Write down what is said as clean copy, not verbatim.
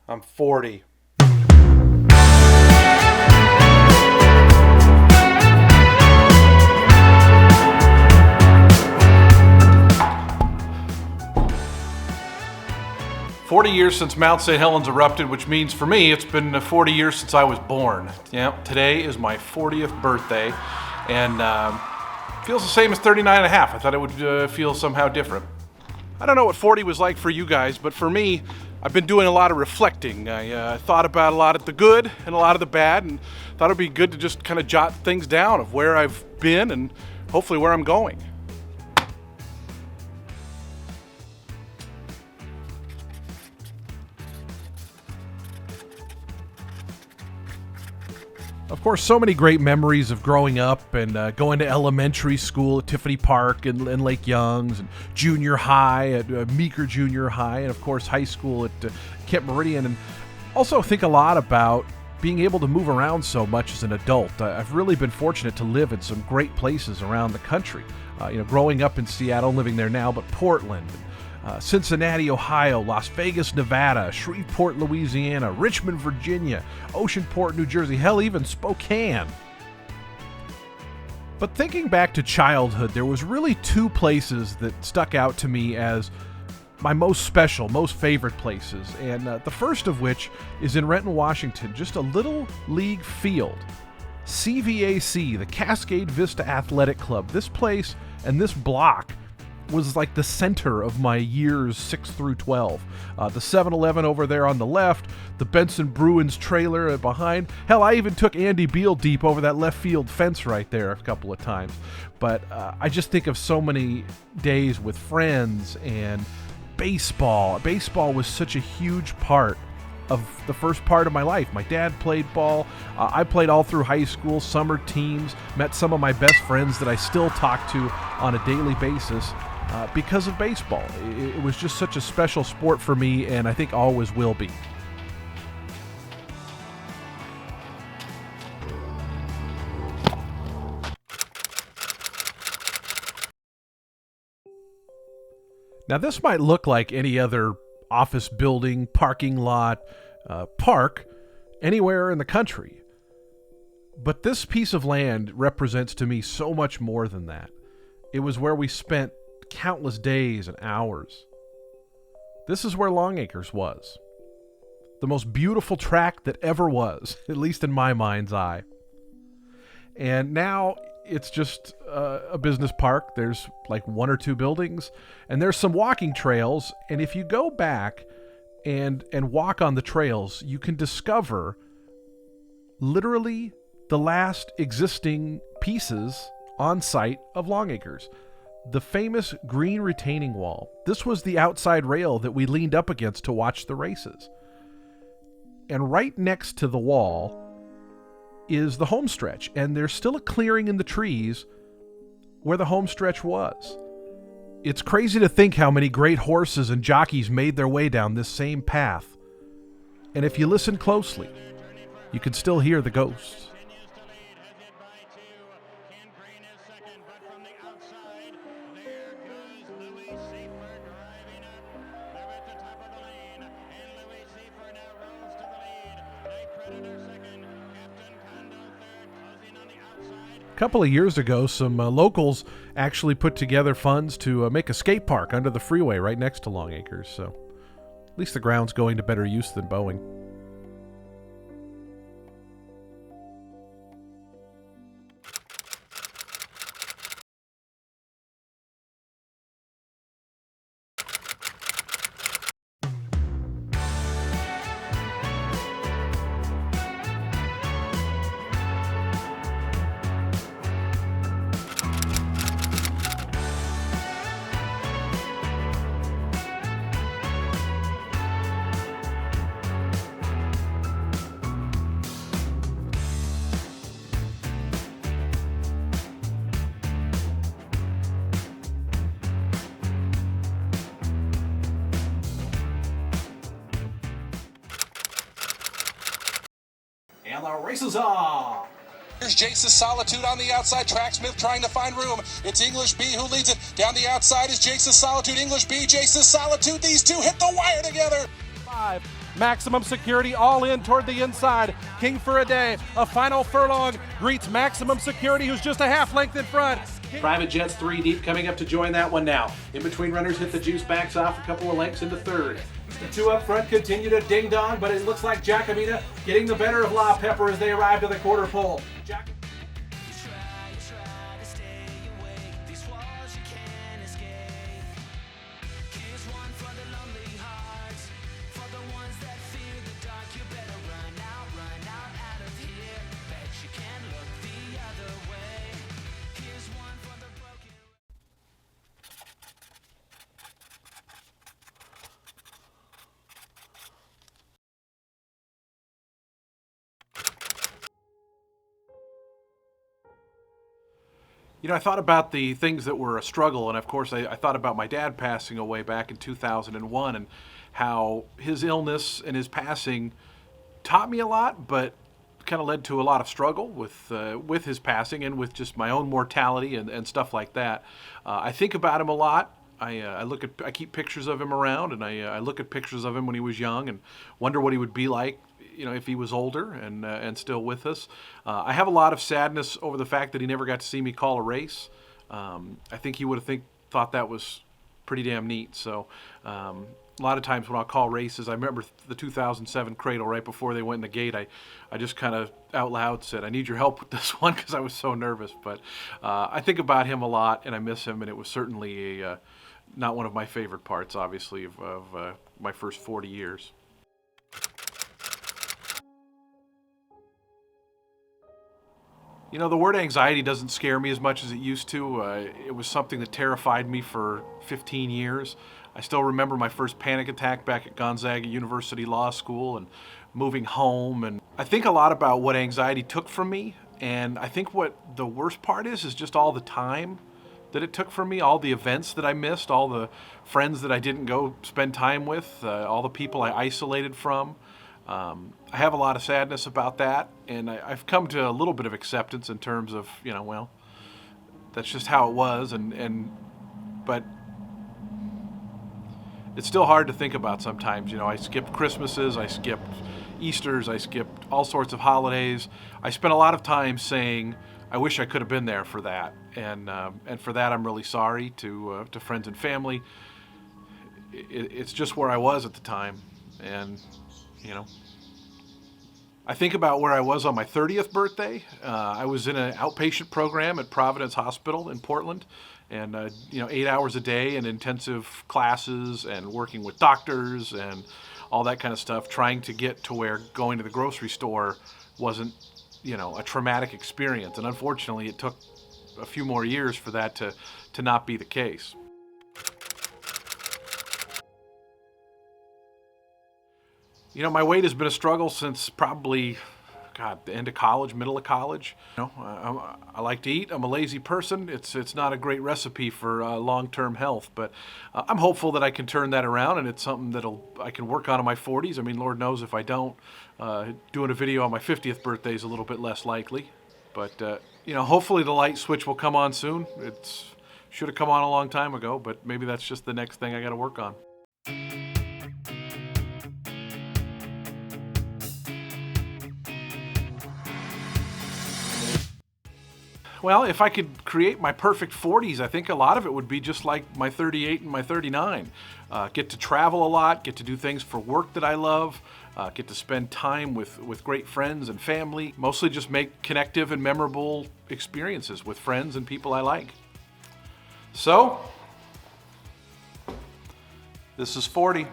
I'm 40. "40 years since Mount St. Helens erupted, which means for me it's been 40 years since I was born. Yeah, today is my 40th birthday, and feels the same as 39 and a half. I thought it would feel somehow different. I don't know what 40 was like for you guys, but for me, I've been doing a lot of reflecting. I thought about a lot of the good and a lot of the bad, and thought it'd be good to just kind of jot things down of where I've been and hopefully where I'm going. Of course, so many great memories of growing up and going to elementary school at Tiffany Park and Lake Youngs, and junior high at Meeker Junior High, and of course high school at Kent Meridian. And also think a lot about being able to move around so much as an adult. I've really been fortunate to live in some great places around the country. Growing up in Seattle, living there now, but Portland, Cincinnati, Ohio, Las Vegas, Nevada, Shreveport, Louisiana, Richmond, Virginia, Oceanport, New Jersey, hell, even Spokane. But thinking back to childhood, there was really two places that stuck out to me as my most special, most favorite places. And the first of which is in Renton, Washington, just a little league field. CVAC, the Cascade Vista Athletic Club. This place and this block was like the center of my years 6 through 12. The 7-Eleven over there on the left, the Benson Bruins trailer behind. Hell, I even took Andy Beal deep over that left field fence right there a couple of times. But I just think of so many days with friends and baseball. Baseball was such a huge part of the first part of my life. My dad played ball. I played all through high school, summer teams, met some of my best friends that I still talk to on a daily basis. Because of baseball. It was just such a special sport for me, and I think always will be. Now, this might look like any other office building, parking lot, park, anywhere in the country. But this piece of land represents to me so much more than that. It was where we spent countless days and hours. This is where Longacres was. The most beautiful track that ever was, at least in my mind's eye. And now it's just a business park. There's like 1 or 2 buildings, and there's some walking trails. And if you go back and walk on the trails, you can discover literally the last existing pieces on site of Longacres. The famous green retaining wall. This was the outside rail that we leaned up against to watch the races. And right next to the wall is the home stretch, and there's still a clearing in the trees where the home stretch was. It's crazy to think how many great horses and jockeys made their way down this same path. And if you listen closely, you can still hear the ghosts. A couple of years ago, some locals actually put together funds to make a skate park under the freeway right next to Longacres, so at least the ground's going to better use than Boeing. And the races on! Here's Jace's Solitude on the outside. Tracksmith trying to find room. It's English B who leads it. Down the outside is Jace's Solitude. English B, Jace's Solitude. These two hit the wire together. 5, Maximum Security all in toward the inside. King for a Day, a final furlong, greets Maximum Security, who's just a half length in front. Private Jets 3 deep coming up to join that one now. In between runners, Hit the Juice backs off a couple of lengths into third. The two up front continue to ding dong, but it looks like Jacobina getting the better of La Pepper as they arrive to the quarter pole. You know, I thought about the things that were a struggle, and of course I thought about my dad passing away back in 2001 and how his illness and his passing taught me a lot, but kind of led to a lot of struggle with his passing and with just my own mortality and stuff like that. I think about him a lot. I keep pictures of him around, and I look at pictures of him when he was young and wonder what he would be like, you know, if he was older and still with us. I have a lot of sadness over the fact that he never got to see me call a race. I think he would have thought that was pretty damn neat. So a lot of times when I'll call races, I remember the 2007 Cradle right before they went in the gate. I just kind of out loud said, "I need your help with this one," because I was so nervous. But I think about him a lot, and I miss him, and it was certainly not one of my favorite parts, obviously, of my first 40 years. You know, the word anxiety doesn't scare me as much as it used to. It was something that terrified me for 15 years. I still remember my first panic attack back at Gonzaga University Law School and moving home. And I think a lot about what anxiety took from me. And I think what the worst part is just all the time that it took from me, all the events that I missed, all the friends that I didn't go spend time with, all the people I isolated from. I have a lot of sadness about that, and I've come to a little bit of acceptance in terms of, you know, well, that's just how it was, but it's still hard to think about sometimes. You know, I skipped Christmases, I skipped Easters, I skipped all sorts of holidays. I spent a lot of time saying, I wish I could have been there for that, and for that I'm really sorry to friends and family. It's just where I was at the time, and you know, I think about where I was on my 30th birthday. I was in an outpatient program at Providence Hospital in Portland, and you know, 8 hours a day and intensive classes and working with doctors and all that kind of stuff, trying to get to where going to the grocery store wasn't, you know, a traumatic experience. And unfortunately, it took a few more years for that to not be the case. You know, my weight has been a struggle since probably, God, the end of college, middle of college. You know, I like to eat. I'm a lazy person. It's not a great recipe for long-term health, but I'm hopeful that I can turn that around, and it's something I can work on in my 40s. I mean, Lord knows if I don't, doing a video on my 50th birthday is a little bit less likely. But you know, hopefully the light switch will come on soon. It should have come on a long time ago, but maybe that's just the next thing I got to work on. Well, if I could create my perfect 40s, I think a lot of it would be just like my 38 and my 39. Get to travel a lot, get to do things for work that I love, get to spend time with great friends and family, mostly just make connective and memorable experiences with friends and people I like. So, this is 40.